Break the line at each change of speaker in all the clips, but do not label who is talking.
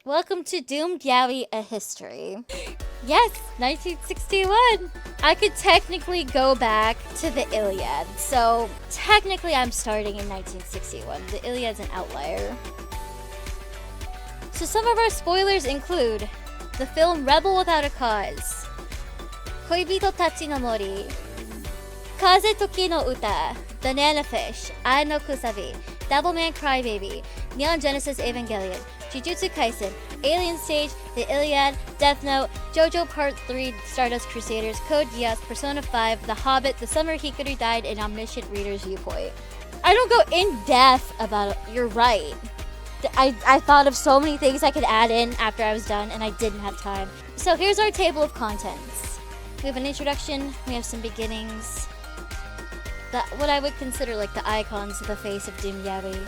Welcome to Doomed Yaoi, a history. Yes, 1961. I could technically go back to the Iliad, so technically I'm starting in 1961. The Iliad's an outlier. So some of our spoilers include the film Rebel Without a Cause, Koibito Tachi no Mori, Kaze Toki no Uta, Banana Fish, Ai no Kusabi, Devilman Crybaby, Neon Genesis Evangelion, Jujutsu Kaisen, Alien Stage, The Iliad, Death Note, JoJo Part 3, Stardust Crusaders, Code Geass, Persona 5, The Hobbit, The Summer Hikari Died, and Omniscient Reader's Viewpoint. I don't go in depth about it. You're right. I thought of so many things I could add in after I was done, and I didn't have time. So here's our table of contents. We have an introduction, we have some beginnings, what I would consider like the icons of the face of Doomed Yaoi,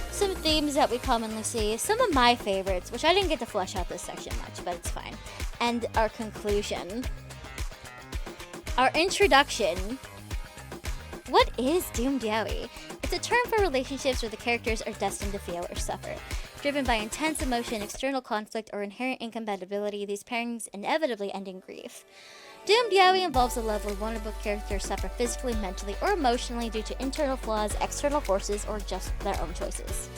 some themes that we commonly see, some of my favorites, which I didn't get to flesh out this section much, but it's fine, and our conclusion. Our introduction. What is Doomed Yaoi? It's a term for relationships where the characters are destined to fail or suffer. Driven by intense emotion, external conflict, or inherent incompatibility, these pairings inevitably end in grief. Doomed Yaoi involves a love where one or both characters suffer physically, mentally, or emotionally due to internal flaws, external forces, or just their own choices.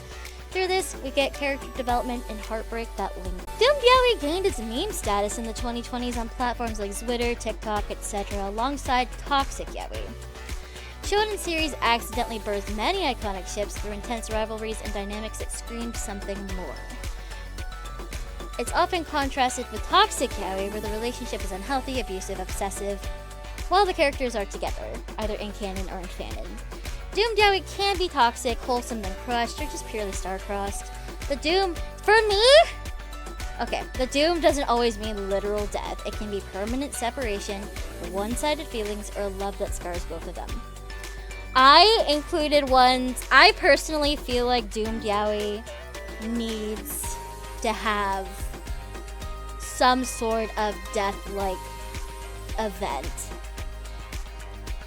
Through this, we get character development and heartbreak that linger. Doomed Yaoi gained its meme status in the 2020s on platforms like Twitter, TikTok, etc., alongside toxic yaoi. Shonen series accidentally birthed many iconic ships through intense rivalries and dynamics that screamed something more. It's often contrasted with toxic yaoi, where the relationship is unhealthy, abusive, obsessive, while the characters are together, either in canon or in fanon. Doomed yaoi can be toxic, wholesome, then crushed, or just purely star-crossed. The doom, for me? Okay, the doom doesn't always mean literal death. It can be permanent separation, one-sided feelings, or love that scars both of them. I included ones. I personally feel like Doomed Yaoi needs to have some sort of death-like event.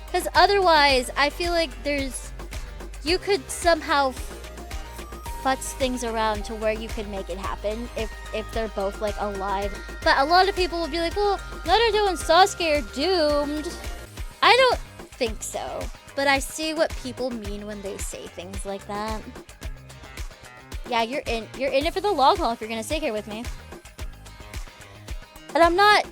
Because otherwise, I feel like you could somehow futz things around to where you could make it happen if they're both like alive. But a lot of people will be like, well, Naruto and Sasuke are doomed. I don't think so. But I see what people mean when they say things like that. Yeah, you're in it for the long haul if you're gonna stay here with me. And I'm not.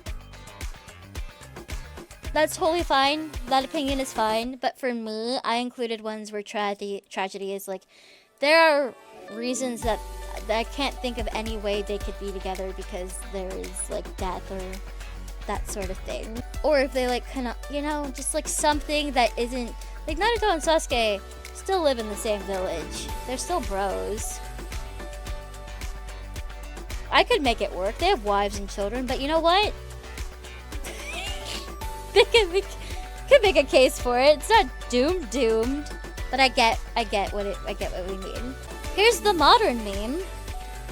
That's totally fine. That opinion is fine. But for me, I included ones where tragedy is like, there are reasons that I can't think of any way they could be together because there is like death or that sort of thing. Or if they like kind of, just like something that isn't. Like, Naruto and Sasuke still live in the same village. They're still bros. I could make it work. They have wives and children, but you know what? They could make a case for it. It's not doomed. But I get what we mean. Here's the modern meme.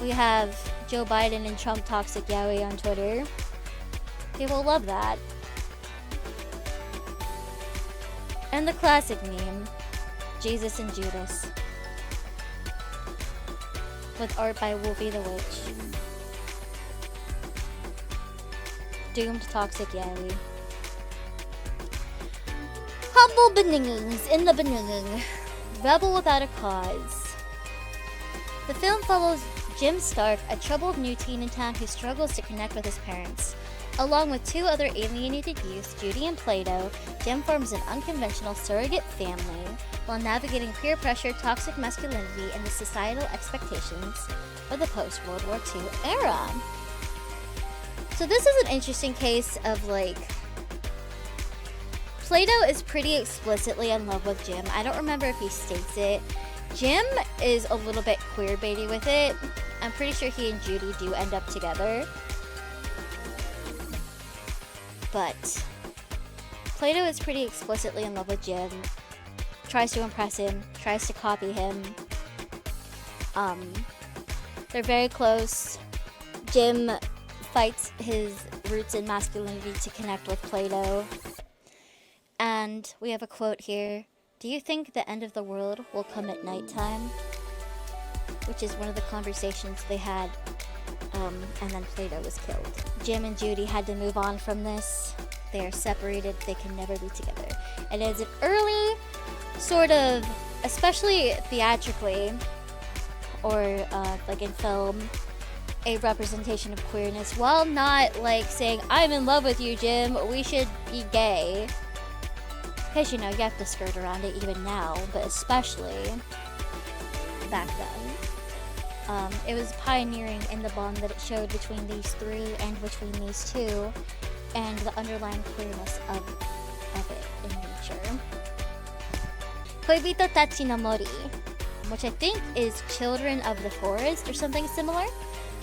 We have Joe Biden and Trump toxic yaoi on Twitter. People love that. And the classic meme, Jesus and Judas, with art by Wolfie the Witch. Doomed toxic yaoi. Humble beginnings in the beginning. Rebel Without a Cause. The film follows Jim Stark, a troubled new teen in town who struggles to connect with his parents. Along with two other alienated youths, Judy and Plato, Jim forms an unconventional surrogate family while navigating peer pressure, toxic masculinity, and the societal expectations of the post-World War II era. So this is an interesting case of like, Plato is pretty explicitly in love with Jim. I don't remember if he states it. Jim is a little bit queerbaity with it. I'm pretty sure he and Judy do end up together. But Plato is pretty explicitly in love with Jim, tries to impress him, tries to copy him. They're very close. Jim fights his roots in masculinity to connect with Plato. And we have a quote here. Do you think the end of the world will come at nighttime? Which is one of the conversations they had and then Plato was killed. Jim and Judy had to move on from this. They are separated. They can never be together. And it's an early sort of, especially theatrically or like in film, a representation of queerness, while not like saying, I'm in love with you, Jim, we should be gay. Because, you know, you have to skirt around it even now, but especially back then. It was pioneering in the bond that it showed between these three and between these two, and the underlying queerness of it in nature. Koibito Tachi no Mori, which I think is Children of the Forest or something similar.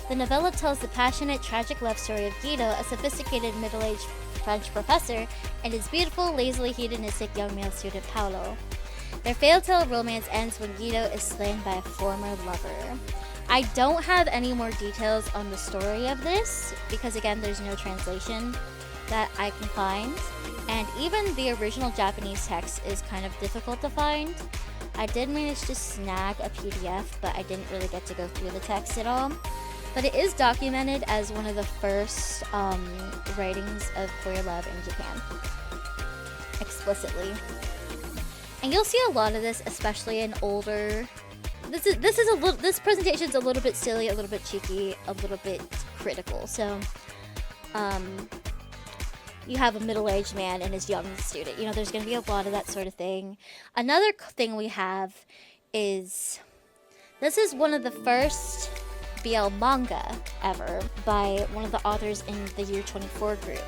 The novella tells the passionate, tragic love story of Guido, a sophisticated middle-aged French professor, and his beautiful, lazily hedonistic young male student Paolo. Their fairy-tale romance ends when Guido is slain by a former lover. I don't have any more details on the story of this, because again, there's no translation that I can find, and even the original Japanese text is kind of difficult to find. I did manage to snag a PDF, but I didn't really get to go through the text at all. But it is documented as one of the first writings of queer love in Japan, explicitly. And you'll see a lot of this, especially in older. This presentation's a little bit silly, a little bit cheeky, a little bit critical. So, you have a middle-aged man and his young student. You know, there's going to be a lot of that sort of thing. Another thing we have is, this is one of the first BL manga ever by one of the authors in the Year 24 group.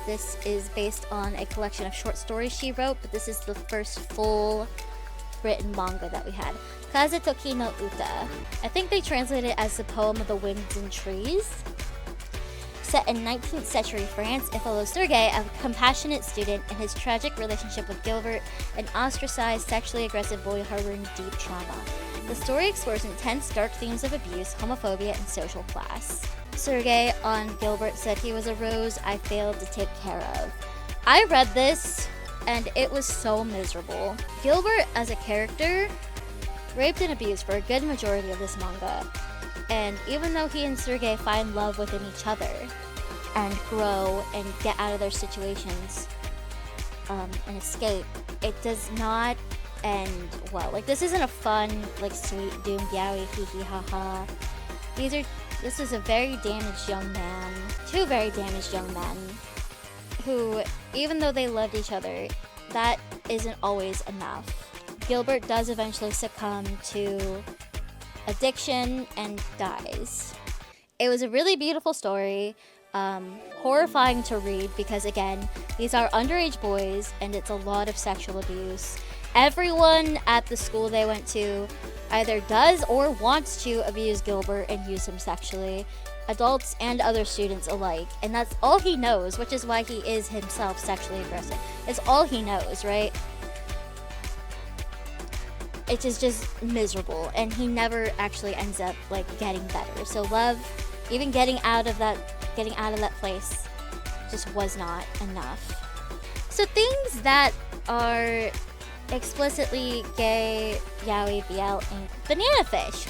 This is based on a collection of short stories she wrote, but this is the first full written manga that we had. Kaze Toki no Uta. I think they translated it as the poem of the winds and trees. Set in 19th century France, it follows Sergei, a compassionate student, and his tragic relationship with Gilbert, an ostracized, sexually aggressive boy harboring deep trauma. The story explores intense, dark themes of abuse, homophobia, and social class. Sergei on Gilbert said he was a rose I failed to take care of. I read this, and it was so miserable. Gilbert, as a character, raped and abused for a good majority of this manga. And even though he and Sergei find love within each other and grow and get out of their situations and escape, it does not end well. Like, this isn't a fun, like, sweet doom yaoi hee hee ha ha. This is a very damaged young man, two very damaged young men, who, even though they loved each other, that isn't always enough. Gilbert does eventually succumb to addiction and dies. It was a really beautiful story, horrifying to read because, again, these are underage boys and it's a lot of sexual abuse. Everyone at the school they went to either does or wants to abuse Gilbert and use him sexually, adults and other students alike, and that's all he knows, which is why he is himself sexually aggressive. It's all he knows, right? It is just miserable, and he never actually ends up like getting better. So love, even getting out of that place, just was not enough. So things that are explicitly gay, yaoi, BL, and Banana Fish.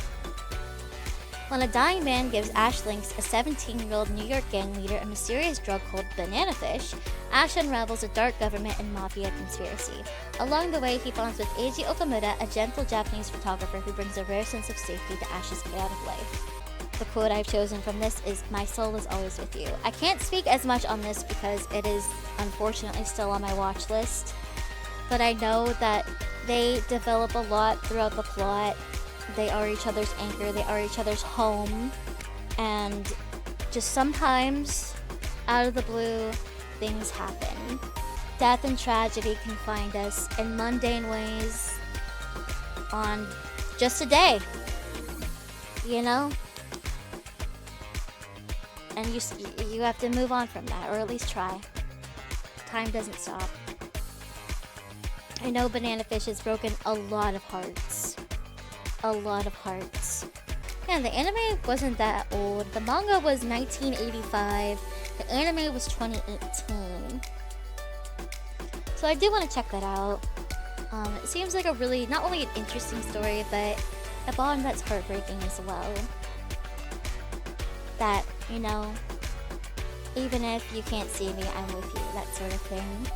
When a dying man gives Ash Lynx, a 17-year-old New York gang leader, a mysterious drug called Banana Fish, Ash unravels a dark government and mafia conspiracy. Along the way, he bonds with Eiji Okamura, a gentle Japanese photographer who brings a rare sense of safety to Ash's chaotic life. The quote I've chosen from this is, "My soul is always with you." I can't speak as much on this because it is unfortunately still on my watch list, but I know that they develop a lot throughout the plot. They are each other's anchor, they are each other's home, and just sometimes, out of the blue, things happen. Death and tragedy can find us in mundane ways on just a day, you know? And you have to move on from that, or at least try. Time doesn't stop. I know Banana Fish has broken a lot of hearts. A lot of hearts. Yeah, the anime wasn't that old. The manga was 1985. The anime was 2018. So I do want to check that out. It seems like a really, not only an interesting story, but a bond that's heartbreaking as well. That, you know, even if you can't see me, I'm with you, that sort of thing.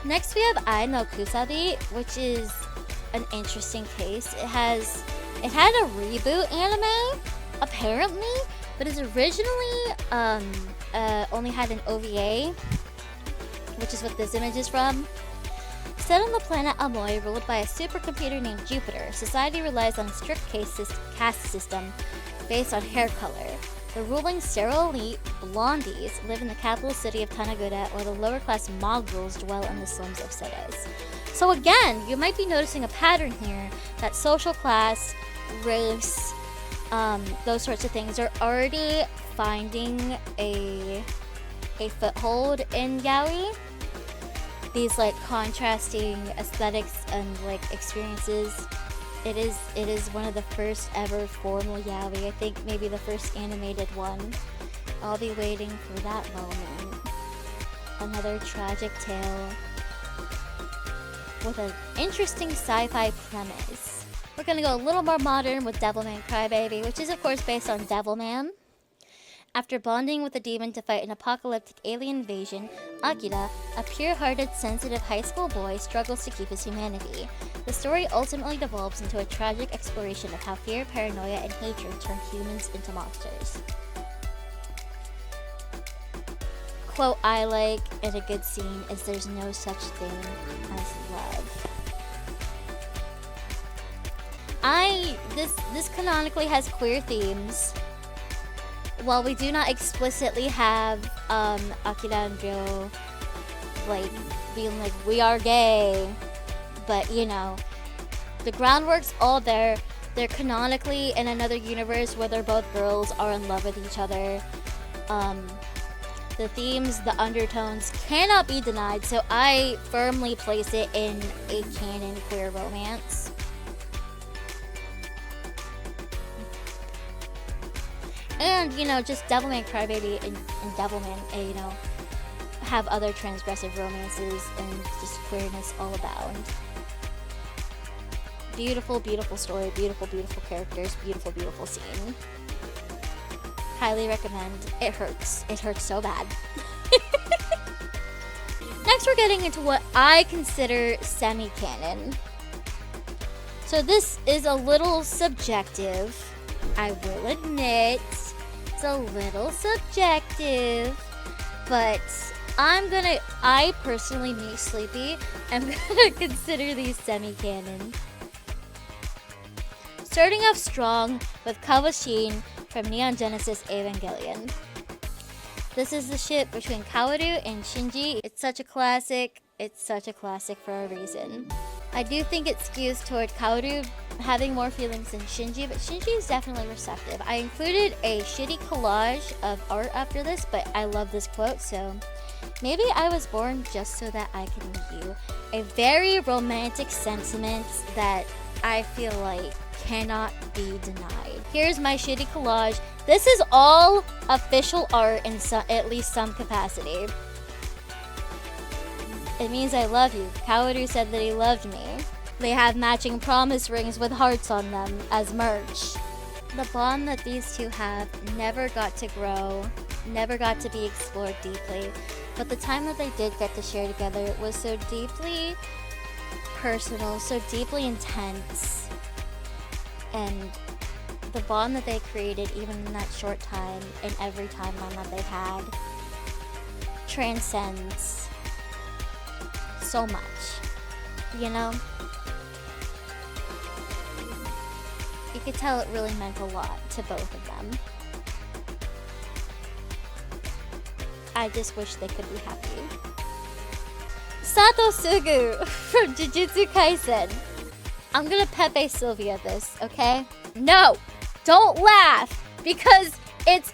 Next we have Ai no Kusabi, which is an interesting case. It had a reboot anime, apparently, but it's originally only had an OVA, which is what this image is from. Set on the planet Amoy, ruled by a supercomputer named Jupiter, society relies on a strict caste system based on hair color. The ruling sterile elite, blondies, live in the capital city of Tanagura, while the lower-class mongrels dwell in the slums of Ceres. So again, you might be noticing a pattern here that social class, race, those sorts of things are already finding a foothold in yaoi. These like contrasting aesthetics and like experiences. It is one of the first ever formal yaoi. I think maybe the first animated one. I'll be waiting for that moment. Another tragic tale with an interesting sci-fi premise. We're gonna go a little more modern with Devilman Crybaby, which is of course based on Devilman. After bonding with a demon to fight an apocalyptic alien invasion, Akira, a pure-hearted, sensitive high school boy, struggles to keep his humanity. The story ultimately devolves into a tragic exploration of how fear, paranoia, and hatred turn humans into monsters. Quote I like in a good scene is there's no such thing as love. This canonically has queer themes. While we do not explicitly have Akira and Ryo like being like we are gay, but you know, the groundwork's all there. They're canonically in another universe where they're both girls are in love with each other. The themes, the undertones cannot be denied, so I firmly place it in a canon queer romance. And, you know, just Devilman Crybaby and Devilman, you know, have other transgressive romances and just queerness all abound. Beautiful, beautiful story, beautiful, beautiful characters, beautiful, beautiful scene. Highly recommend. It hurts. It hurts so bad. Next, we're getting into what I consider semi-canon. So this is a little subjective, I will admit. It's a little subjective, but I personally, me Sleepy, am gonna consider these semi-canon. Starting off strong with Kawashin from Neon Genesis Evangelion. This is the ship between Kaoru and Shinji. It's such a classic. It's such a classic for a reason. I do think it skews toward Kaoru having more feelings than Shinji, but Shinji is definitely receptive. I included a shitty collage of art after this, but I love this quote, so maybe I was born just so that I can meet you. A very romantic sentiment that I feel like cannot be denied. Here's my shitty collage. This is all official art in at least some capacity. It means I love you. Kaoru said that he loved me. They have matching promise rings with hearts on them as merch. The bond that these two have never got to grow, never got to be explored deeply, but the time that they did get to share together was so deeply personal, so deeply intense, and the bond that they created even in that short time and every timeline that they've had transcends so much, you know? You could tell it really meant a lot to both of them. I just wish they could be happy. Sato Sugu from Jujutsu Kaisen. I'm gonna Pepe Sylvia this, okay? No! Don't laugh! Because it's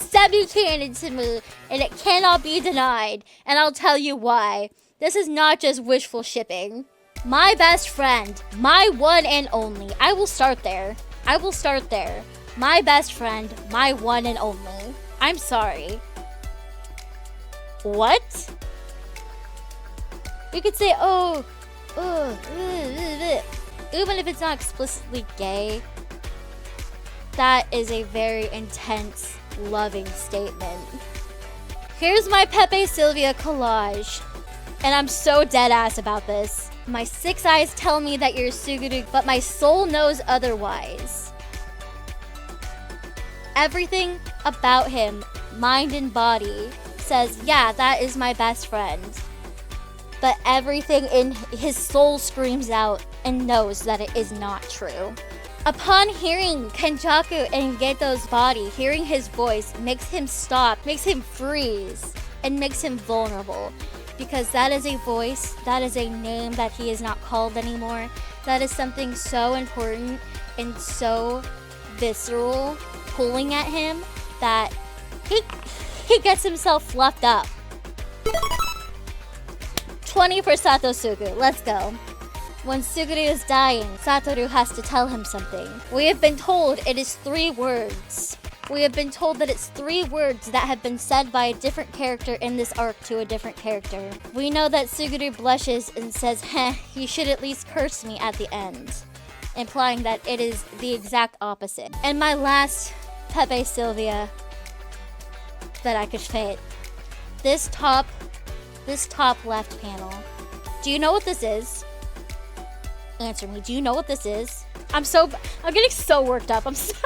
semi-canon to me, and it cannot be denied. And I'll tell you why. This is not just wishful shipping. My best friend, my one and only. I will start there. My best friend, my one and only. I'm sorry. What? You could say, even if it's not explicitly gay, That is a very intense, loving statement. Here's my Pepe Sylvia collage. And I'm so dead ass about this. My 6 eyes tell me that you're Suguru, but my soul knows otherwise. Everything about him, mind and body, says, yeah, that is my best friend. But everything in his soul screams out and knows that it is not true. Upon hearing Kenjaku and Geto's body, hearing his voice makes him stop, makes him freeze, and makes him vulnerable. Because that is a voice, that is a name that he is not called anymore. That is something so important and so visceral, pulling at him, that he gets himself fluffed up. 20 for Satosugu, let's go. When Suguru is dying, Satoru has to tell him something. We have been told it is 3 words. We have been told that it's 3 words that have been said by a different character in this arc to a different character. We know that Suguru blushes and says, heh, you should at least curse me at the end, implying that it is the exact opposite. And my last Pepe Sylvia that I could fit. This top left panel. Do you know what this is? Answer me. Do you know what this is? I'm getting so worked up. I'm sorry.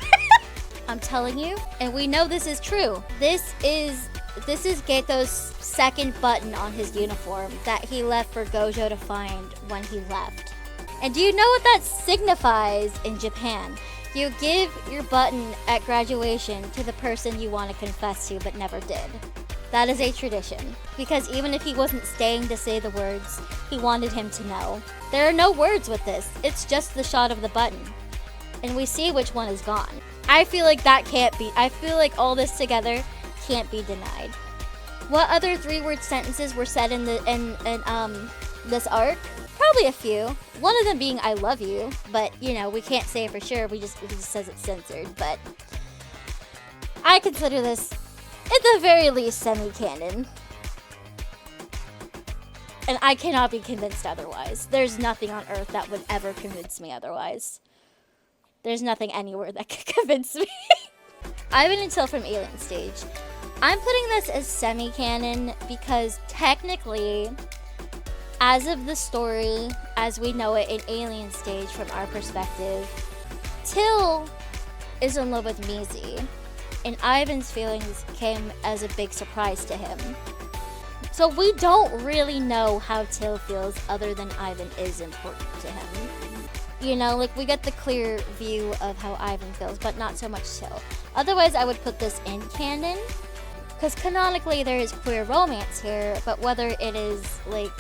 I'm telling you, and we know this is true. This is Geto's second button on his uniform that he left for Gojo to find when he left. And do you know what that signifies in Japan? You give your button at graduation to the person you want to confess to but never did. That is a tradition, because even if he wasn't staying to say the words, he wanted him to know. There are no words with this, it's just the shot of the button. And we see which one is gone. I feel like all this together can't be denied. What other 3-word sentences were said in this arc? Probably a few. One of them being "I love you," but you know, we can't say it for sure. It just says it's censored. But I consider this, at the very least, semi-canon. And I cannot be convinced otherwise. There's nothing on Earth that would ever convince me otherwise. There's nothing anywhere that could convince me. Ivan and Till from Alien Stage. I'm putting this as semi-canon because technically, as of the story, as we know it in Alien Stage from our perspective, Till is in love with Mizi, and Ivan's feelings came as a big surprise to him. So we don't really know how Till feels other than Ivan is important to him. You know, like, we get the clear view of how Ivan feels, but not so much Till. Otherwise, I would put this in canon, because canonically there is queer romance here, but whether it is, like,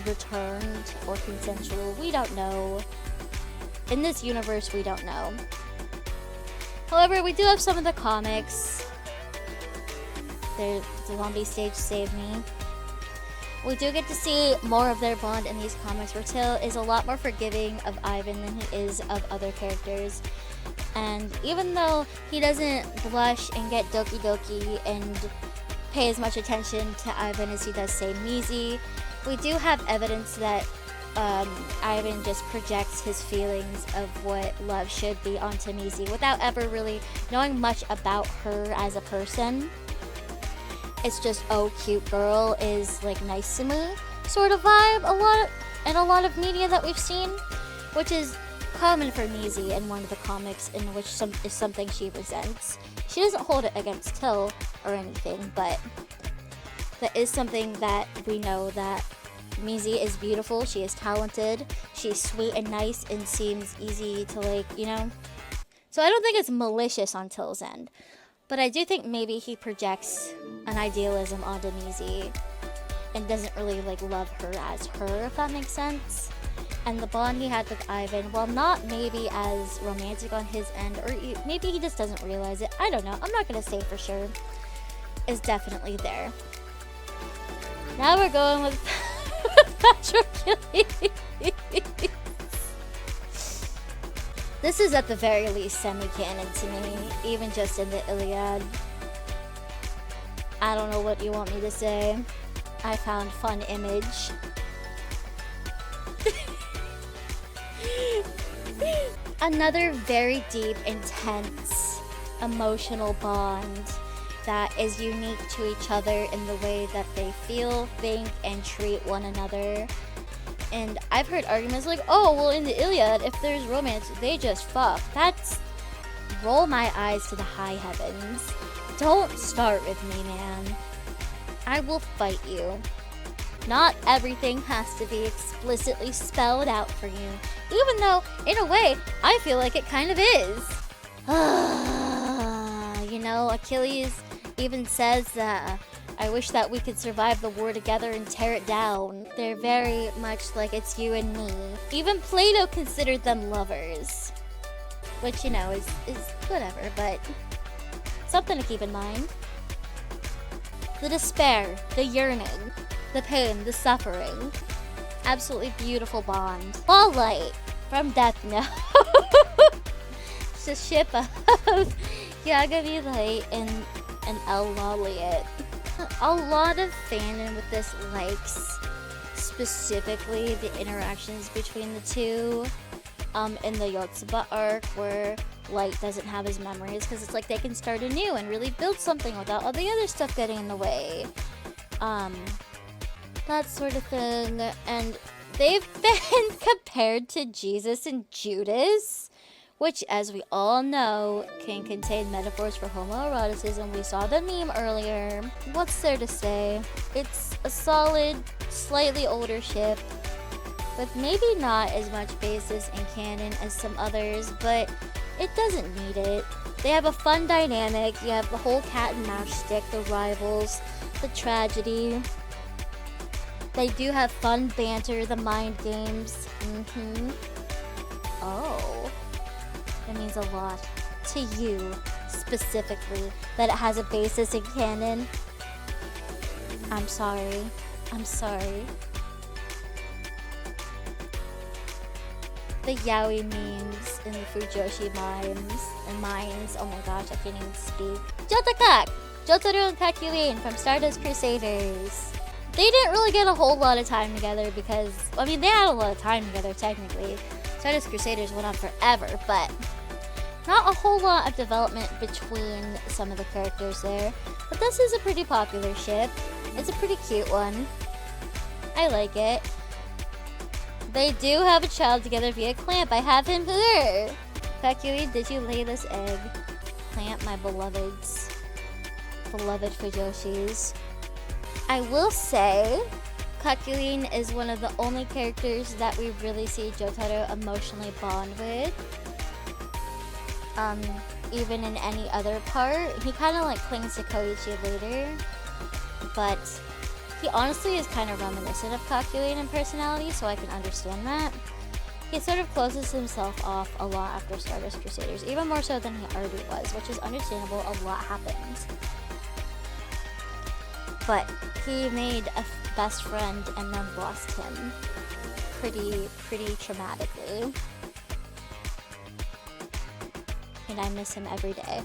returned or consensual, we don't know. In this universe, we don't know. However, we do have some of the comics. The Zombie Stage Save Me. We do get to see more of their bond in these comics, where Till is a lot more forgiving of Ivan than he is of other characters. And even though he doesn't blush and get doki doki and pay as much attention to Ivan as he does, say, Mizi, we do have evidence that Ivan just projects his feelings of what love should be onto Mizi without ever really knowing much about her as a person. It's just, oh, cute girl is, like, nice to me sort of vibe in a lot of media that we've seen, which is common for Mizi in one of the comics, in which is something she resents. She doesn't hold it against Till or anything, but that is something that we know, that Mizi is beautiful, she is talented, she's sweet and nice and seems easy to, like, you know. So I don't think it's malicious on Till's end. But I do think maybe he projects an idealism onto Mizi and doesn't really, like, love her as her, if that makes sense. And the bond he had with Ivan, while not maybe as romantic on his end, or maybe he just doesn't realize it, I don't know, I'm not going to say for sure, is definitely there. Now we're going with Patroclus. This is at the very least semi-canon to me, even just in the Iliad. I don't know what you want me to say. I found fun image. Another very deep, intense emotional bond that is unique to each other in the way that they feel, think, and treat one another. And I've heard arguments like, oh, well, in the Iliad, if there's romance, they just fuck. That's roll my eyes to the high heavens. Don't start with me, man. I will fight you. Not everything has to be explicitly spelled out for you, even though, in a way, I feel like it kind of is. You know, Achilles even says that I wish that we could survive the war together and tear it down. They're very much like it's you and me. Even Plato considered them lovers. Which, you know, is whatever, but something to keep in mind. The despair, the yearning, the pain, the suffering. Absolutely beautiful bond. Ball Light from Death Note. It's a ship of Yagami Light and El Loliet. A lot of fandom with this likes specifically the interactions between the two. In the Yotsuba arc where Light doesn't have his memories because it's like they can start anew and really build something without all the other stuff getting in the way. That sort of thing. And they've been compared to Jesus and Judas, which, as we all know, can contain metaphors for homoeroticism. We saw the meme earlier. What's there to say? It's a solid, slightly older ship with maybe not as much basis in canon as some others, but it doesn't need it. They have a fun dynamic. You have the whole cat and mouse stick, the rivals, the tragedy. They do have fun banter, the mind games. Oh. It means a lot to you, specifically, that it has a basis in canon. I'm sorry. I'm sorry. The yaoi memes and the Fujoshi mines. Oh my gosh, I can't even speak. Jotaka! Jotaro and Kakyoin from Stardust Crusaders. They didn't really get a whole lot of time together because, I mean, they had a lot of time together technically. Stardust Crusaders went on forever, but not a whole lot of development between some of the characters there. But this is a pretty popular ship. It's a pretty cute one. I like it. They do have a child together via Clamp. I have him here. Kakyoin, did you lay this egg? Clamp, my beloveds. Beloved Fujoshis. I will say, Kakyoin is one of the only characters that we really see Jotaro emotionally bond with. Even in any other part. He kind of like clings to Koichi later. But he honestly is kind of reminiscent of Kakyoin in personality, so I can understand that. He sort of closes himself off a lot after Stardust Crusaders, even more so than he already was, which is understandable. A lot happened. But he made a best friend and then lost him pretty traumatically. And I miss him every day.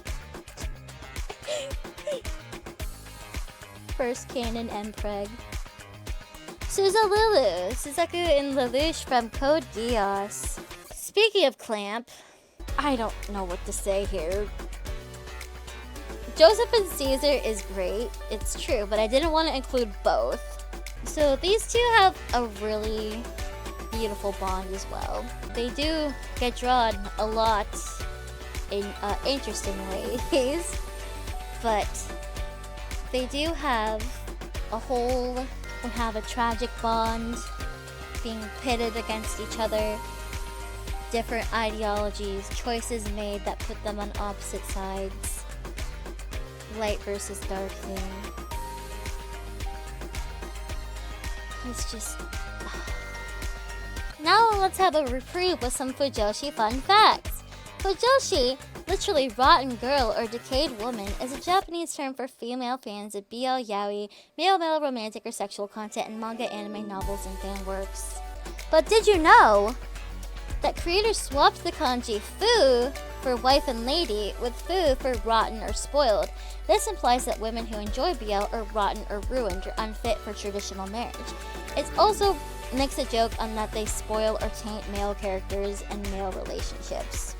First canon Mpreg. Lulu, Suzaku and Lelouch from Code Geass. Speaking of Clamp, I don't know what to say here. Joseph and Caesar is great, it's true, but I didn't want to include both. So these two have a really beautiful bond as well. They do get drawn a lot in interesting ways, but they do have a tragic bond, being pitted against each other, different ideologies, choices made that put them on opposite sides, light versus dark thing. It's just... Now let's have a reprieve with some Fujoshi fun facts. Fujoshi, literally rotten girl or decayed woman, is a Japanese term for female fans of BL yaoi, male-male romantic or sexual content in manga, anime, novels, and fan works. But did you know that creators swapped the kanji fu for wife and lady with fu for rotten or spoiled? This implies that women who enjoy BL are rotten or ruined or unfit for traditional marriage. It's also makes a joke on that they spoil or taint male characters and male relationships.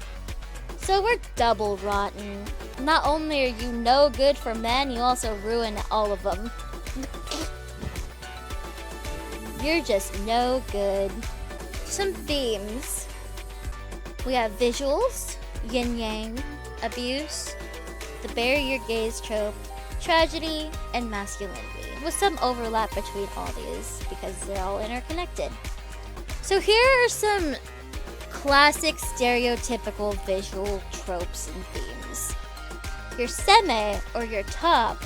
So we're double rotten. Not only are you no good for men, you also ruin all of them. You're just no good. Some themes. We have visuals, yin-yang, abuse, the bury your gaze trope, tragedy, and masculinity, with some overlap between all these because they're all interconnected. So here are some classic stereotypical visual tropes and themes. Your seme, or your top,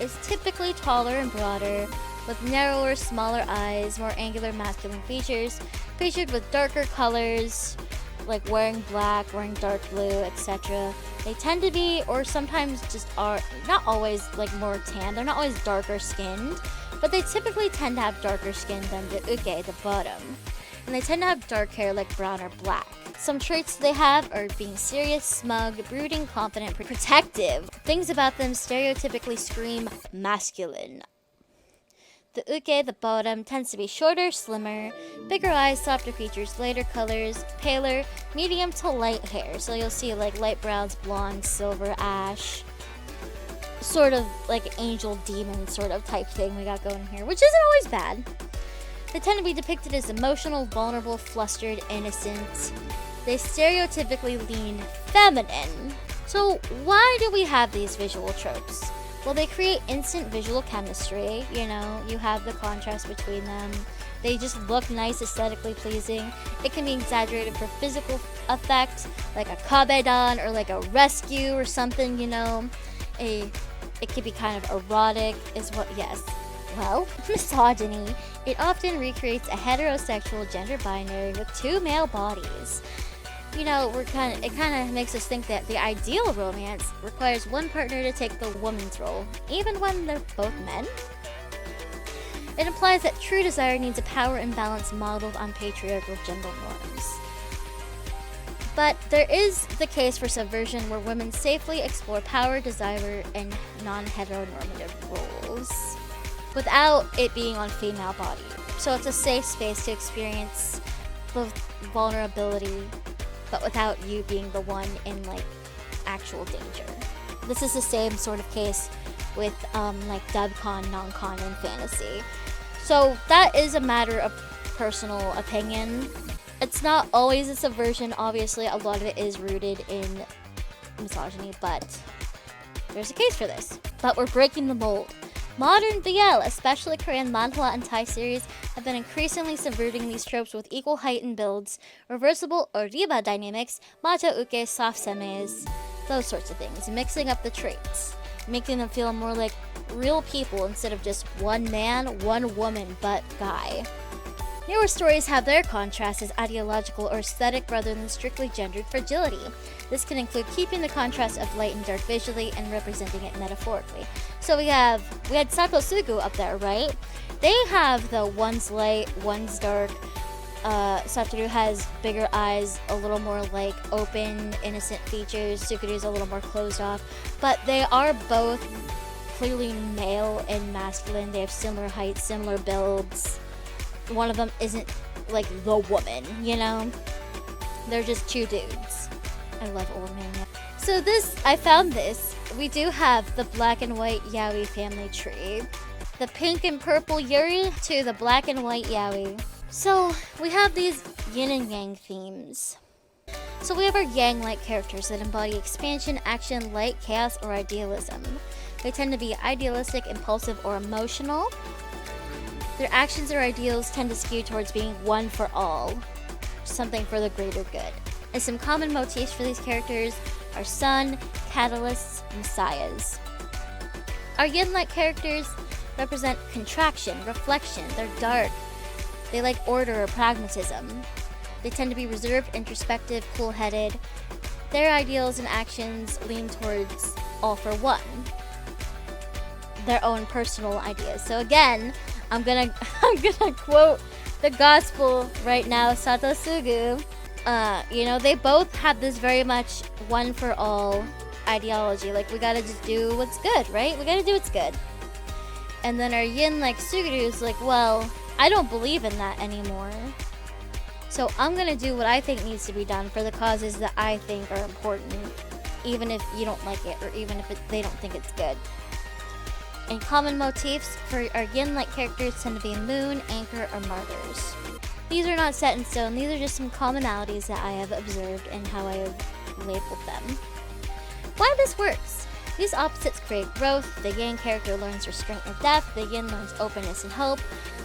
is typically taller and broader, with narrower, smaller eyes, more angular masculine features, featured with darker colors, like wearing black, wearing dark blue, etc. They tend to be, or sometimes just are, not always like more tan, they're not always darker skinned, but they typically tend to have darker skin than the uke, the bottom. And they tend to have dark hair like brown or black. Some traits they have are being serious, smug, brooding, confident, protective. Things about them stereotypically scream masculine. The uke, the bottom, tends to be shorter, slimmer, bigger eyes, softer features, lighter colors, paler, medium to light hair. So you'll see like light browns, blonde, silver, ash. Sort of like angel demon sort of type thing we got going here, which isn't always bad. They tend to be depicted as emotional, vulnerable, flustered, innocent. They stereotypically lean feminine. So why do we have these visual tropes? Well, they create instant visual chemistry. You know, you have the contrast between them. They just look nice, aesthetically pleasing. It can be exaggerated for physical effect, like a kabedan or like a rescue or something, you know. It could be kind of erotic is what, yes. Well, misogyny. It often recreates a heterosexual gender binary with two male bodies. You know, it kind of makes us think that the ideal romance requires one partner to take the woman's role, even when they're both men. It implies that true desire needs a power imbalance modeled on patriarchal gender norms. But there is the case for subversion where women safely explore power, desire, and non-heteronormative roles without it being on female body. So it's a safe space to experience the vulnerability, but without you being the one in like actual danger. This is the same sort of case with like dubcon, non-con, and fantasy. So that is a matter of personal opinion. It's not always a subversion, obviously a lot of it is rooted in misogyny, but there's a case for this. But we're breaking the mold. Modern BL, especially Korean manhwa and Thai series, have been increasingly subverting these tropes with equal height and builds, reversible or riba dynamics, macho uke, soft semes, those sorts of things, mixing up the traits, making them feel more like real people instead of just one man, one woman, but guy. Newer stories have their contrast as ideological or aesthetic rather than strictly gendered fragility. This can include keeping the contrast of light and dark visually and representing it metaphorically. So we had Sato Sugu up there, right? They have the one's light, one's dark. Satoru has bigger eyes, a little more like open, innocent features. Suguru is a little more closed off. But they are both clearly male and masculine. They have similar heights, similar builds. One of them isn't like the woman, you know? They're just two dudes. I love old man. So I found this. We do have the black and white yaoi family tree. The pink and purple yuri to the black and white yaoi. So we have these yin and yang themes. So we have our yang-like characters that embody expansion, action, light, chaos, or idealism. They tend to be idealistic, impulsive, or emotional. Their actions or ideals tend to skew towards being one for all, something for the greater good. And some common motifs for these characters are sun, catalysts, messiahs. Our yin-like characters represent contraction, reflection. They're dark. They like order or pragmatism. They tend to be reserved, introspective, cool-headed. Their ideals and actions lean towards all for one, their own personal ideas. So again, I'm gonna quote the gospel right now, Sato Sugu. They both have this very much one for all ideology. Like, we gotta just do what's good, right? We gotta do what's good. And then our yin, like Suguru, is like, well, I don't believe in that anymore. So I'm gonna do what I think needs to be done for the causes that I think are important, even if you don't like it, or even if they don't think it's good. And common motifs for our yin-like characters tend to be moon, anchor, or martyrs. These are not set in stone, these are just some commonalities that I have observed and how I have labeled them. Why this works? These opposites create growth, the yang character learns restraint or depth, the yin learns openness and hope,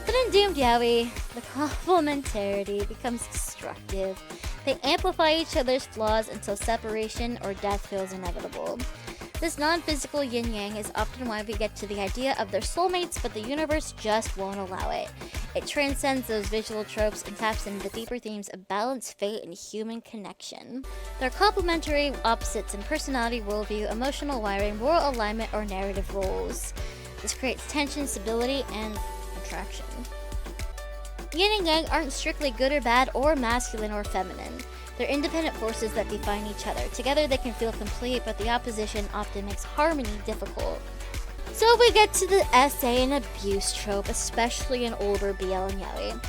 but in doomed yaoi, the complementarity becomes destructive. They amplify each other's flaws until separation or death feels inevitable. This non-physical yin-yang is often why we get to the idea of their soulmates, but the universe just won't allow it. It transcends those visual tropes and taps into the deeper themes of balance, fate, and human connection. Their complementary opposites in personality, worldview, emotional wiring, moral alignment, or narrative roles. This creates tension, stability, and attraction. Yin and yang aren't strictly good or bad, or masculine or feminine. They're independent forces that define each other. Together they can feel complete, but the opposition often makes harmony difficult. So we get to the SA and abuse trope, especially in older BL and yaoi.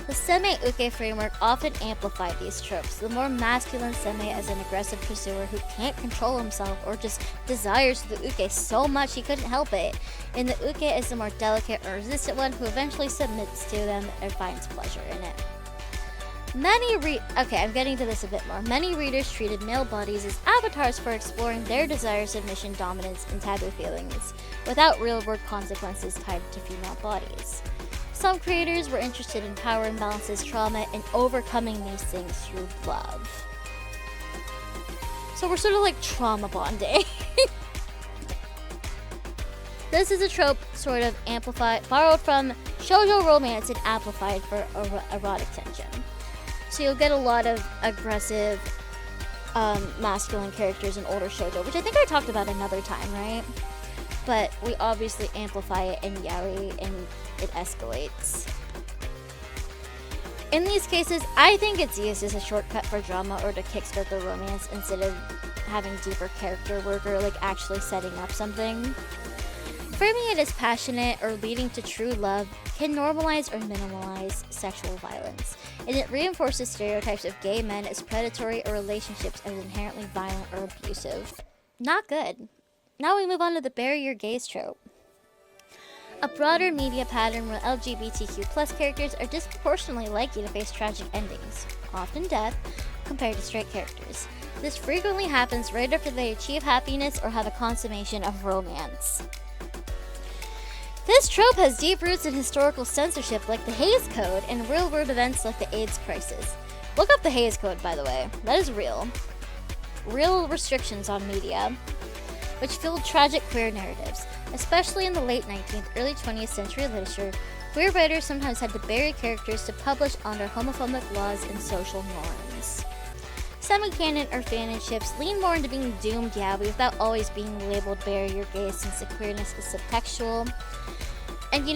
The seme-uke framework often amplified these tropes. The more masculine seme as an aggressive pursuer who can't control himself or just desires the uke so much he couldn't help it. And the uke is the more delicate or resistant one who eventually submits to them and finds pleasure in it. I'm getting to this a bit more. Many readers treated male bodies as avatars for exploring their desire, submission, dominance, and taboo feelings, without real-world consequences tied to female bodies. Some creators were interested in power imbalances, trauma, and overcoming these things through love. So we're sort of like trauma bonding. This is a trope sort of borrowed from shoujo romance and amplified for erotic tension. So you'll get a lot of aggressive masculine characters in older shoujo, which I think I talked about another time, right? But we obviously amplify it in yaoi and it escalates. In these cases, I think it's used as a shortcut for drama or to kickstart the romance instead of having deeper character work or like actually setting up something. Framing it as passionate or leading to true love can normalize or minimalize sexual violence, and it reinforces stereotypes of gay men as predatory or relationships as inherently violent or abusive. Not good. Now we move on to the bury your gays trope. A broader media pattern where LGBTQ+ characters are disproportionately likely to face tragic endings, often death, compared to straight characters. This frequently happens right after they achieve happiness or have a consummation of romance. This trope has deep roots in historical censorship like the Hays Code and real-world events like the AIDS crisis. Look up the Hays Code, by the way. That is real. Real restrictions on media, which fueled tragic queer narratives. Especially in the late 19th, early 20th century literature, queer writers sometimes had to bury characters to publish under homophobic laws and social norms. Semi-canon or fanon ships lean more into being doomed yaoi without always being labeled bury your gays since the queerness is subtextual. And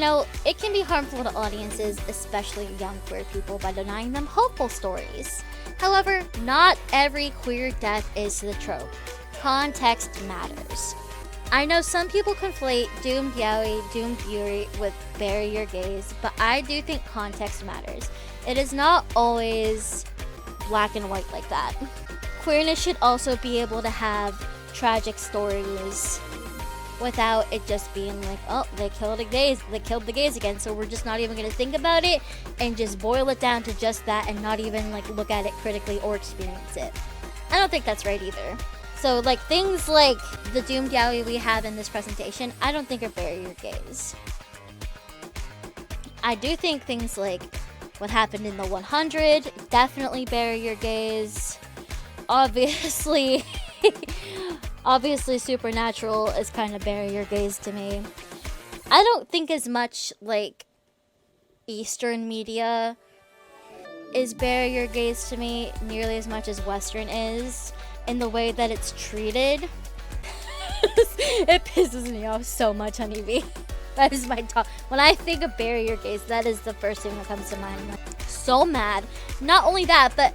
it can be harmful to audiences, especially young queer people, by denying them hopeful stories. However, not every queer death is the trope. Context matters. I know some people conflate doomed yaoi, doomed yuri with bury your gays, but I do think context matters. It is not always black and white like that. Queerness should also be able to have tragic stories without it just being like, oh, they killed the gays again, so we're just not even going to think about it and just boil it down to just that and not even look at it critically or experience it. I don't think that's right either. So things like the doomed yaoi we have in this presentation, I don't think are bury your gays. I do think things like what happened in the 100 definitely bury your gays. Obviously Supernatural is kind of bury your gays to me. I don't think as much Eastern media is bury your gays to me nearly as much as Western is in the way that it's treated. It pisses me off so much, honeybee. That is my top. When I think of bury your gays, that is the first thing that comes to mind. I'm so mad. Not only that, but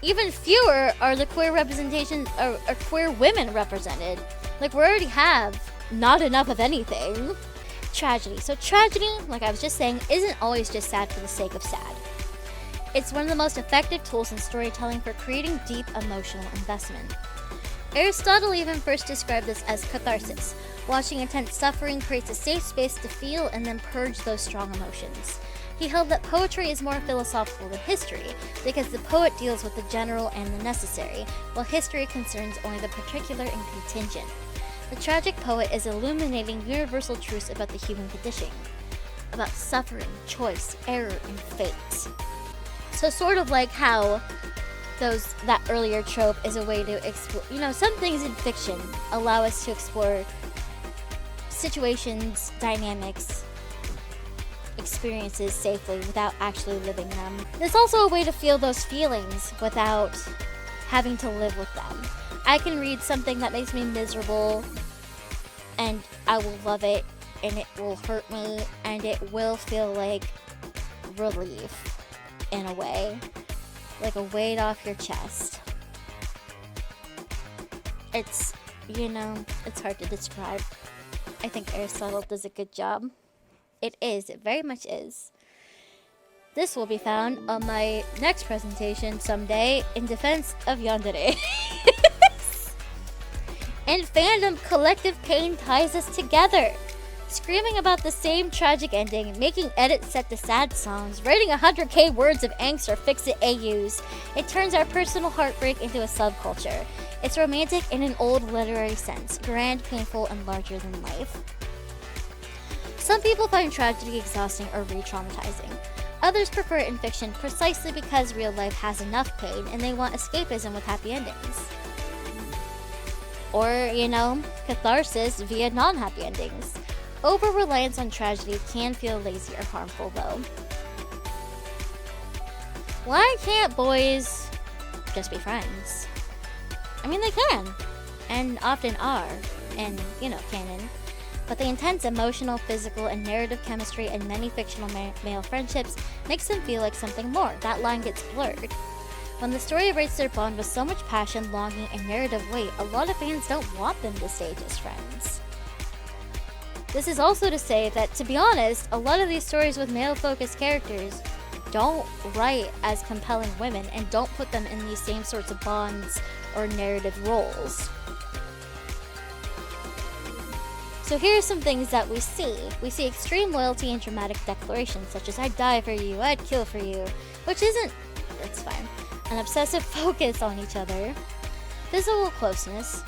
even fewer are the queer representation or queer women represented. We already have not enough of anything. Tragedy. So tragedy, like I was just saying, isn't always just sad for the sake of sad. It's one of the most effective tools in storytelling for creating deep emotional investment. Aristotle even first described this as catharsis. Watching intense suffering creates a safe space to feel and then purge those strong emotions. He held that poetry is more philosophical than history, because the poet deals with the general and the necessary, while history concerns only the particular and contingent. The tragic poet is illuminating universal truths about the human condition, about suffering, choice, error, and fate. So sort of like how that earlier trope is a way to explore, some things in fiction allow us to explore situations, dynamics, experiences safely without actually living them. It's also a way to feel those feelings without having to live with them. I can read something that makes me miserable and I will love it, and it will hurt me, and it will feel like relief in a way, like a weight off your chest. It's hard to describe. I think Aristotle does a good job. It very much is. This will be found on my next presentation someday in defense of yandere. And fandom collective pain ties us together. Screaming about the same tragic ending, making edits set to sad songs, writing 100k words of angst or fix-it AUs. It turns our personal heartbreak into a subculture. It's romantic in an old literary sense, grand, painful, and larger than life. Some people find tragedy exhausting or re-traumatizing. Others prefer it in fiction precisely because real life has enough pain and they want escapism with happy endings. Or, catharsis via non-happy endings. Over-reliance on tragedy can feel lazy or harmful, though. Why can't boys just be friends? I mean, they can, and often are, in, canon. But the intense emotional, physical, and narrative chemistry in many fictional male friendships makes them feel like something more. That line gets blurred. When the story writes their bond with so much passion, longing, and narrative weight, a lot of fans don't want them to stay just friends. This is also to say that, to be honest, a lot of these stories with male-focused characters don't write as compelling women and don't put them in these same sorts of bonds or narrative roles. So here are some things that we see. We see extreme loyalty and dramatic declarations such as "I'd die for you," "I'd kill for you," which that's fine. An obsessive focus on each other. Physical closeness.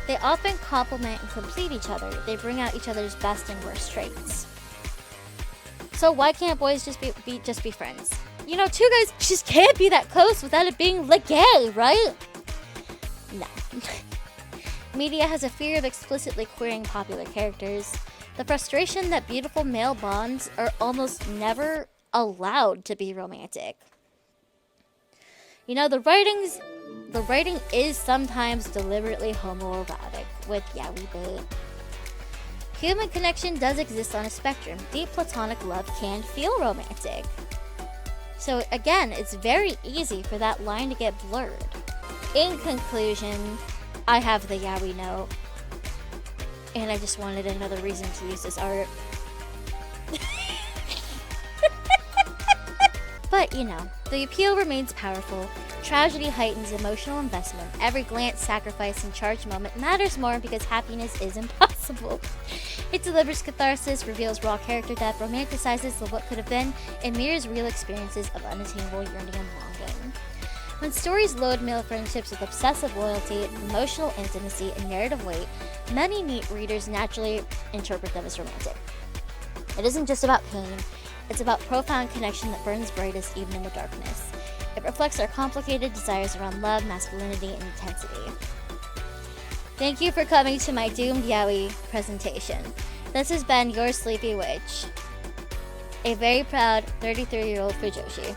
They often complement and complete each other. They bring out each other's best and worst traits. So why can't boys just be friends? Two guys just can't be that close without it being like gay, right? No. Media has a fear of explicitly queering popular characters. The frustration that beautiful male bonds are almost never allowed to be romantic. The writing is sometimes deliberately homoerotic with yaoi bait. Human connection does exist on a spectrum. Deep platonic love can feel romantic. So again, it's very easy for that line to get blurred. In conclusion, I have the yaoi note, and I just wanted another reason to use this art. But, the appeal remains powerful. Tragedy heightens emotional investment. Every glance, sacrifice, and charged moment matters more because happiness is impossible. It delivers catharsis, reveals raw character depth, romanticizes the what could have been, and mirrors real experiences of unattainable yearning and longing. When stories load male friendships with obsessive loyalty, emotional intimacy, and narrative weight, many readers naturally interpret them as romantic. It isn't just about pain. It's about profound connection that burns brightest even in the darkness. It reflects our complicated desires around love, masculinity, and intensity. Thank you for coming to my doomed yaoi presentation. This has been your Sleepy Witch, a very proud 33-year-old Fujoshi.